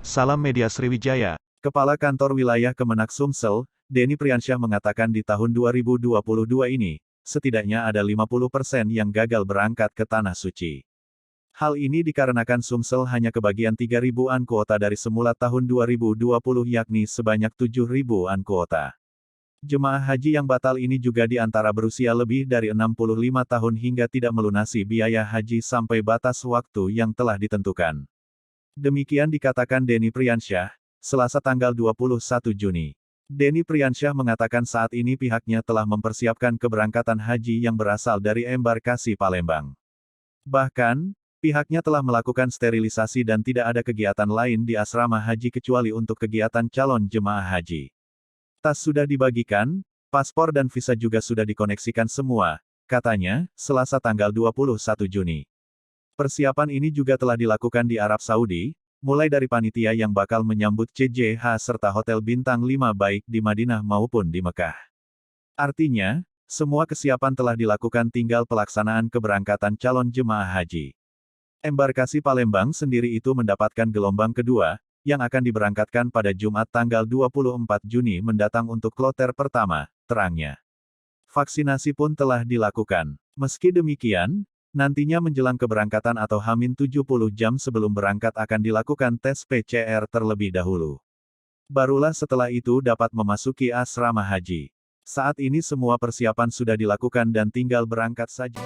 Salam Media Sriwijaya. Kepala Kantor Wilayah Kemenak Sumsel, Denny Priyansyah mengatakan di tahun 2022 ini, setidaknya ada 50% yang gagal berangkat ke Tanah Suci. Hal ini dikarenakan Sumsel hanya kebagian 3.000-an kuota dari semula tahun 2020 yakni sebanyak 7.000-an kuota. Jemaah haji yang batal ini juga di antara berusia lebih dari 65 tahun hingga tidak melunasi biaya haji sampai batas waktu yang telah ditentukan. Demikian dikatakan Denny Priyansyah, Selasa tanggal 21 Juni. Denny Priyansyah mengatakan saat ini pihaknya telah mempersiapkan keberangkatan haji yang berasal dari embarkasi Palembang. Bahkan, pihaknya telah melakukan sterilisasi dan tidak ada kegiatan lain di asrama haji kecuali untuk kegiatan calon jemaah haji. Tas sudah dibagikan, paspor dan visa juga sudah dikoneksikan semua, katanya, Selasa tanggal 21 Juni. Persiapan ini juga telah dilakukan di Arab Saudi, mulai dari panitia yang bakal menyambut CJH serta hotel bintang 5 baik di Madinah maupun di Mekah. Artinya, semua kesiapan telah dilakukan tinggal pelaksanaan keberangkatan calon jemaah haji. Embarkasi Palembang sendiri itu mendapatkan gelombang kedua, yang akan diberangkatkan pada Jumat tanggal 24 Juni mendatang untuk kloter pertama, terangnya. Vaksinasi pun telah dilakukan. Meski demikian, nantinya menjelang keberangkatan atau H-70 jam sebelum berangkat akan dilakukan tes PCR terlebih dahulu. Barulah setelah itu dapat memasuki asrama haji. Saat ini semua persiapan sudah dilakukan dan tinggal berangkat saja.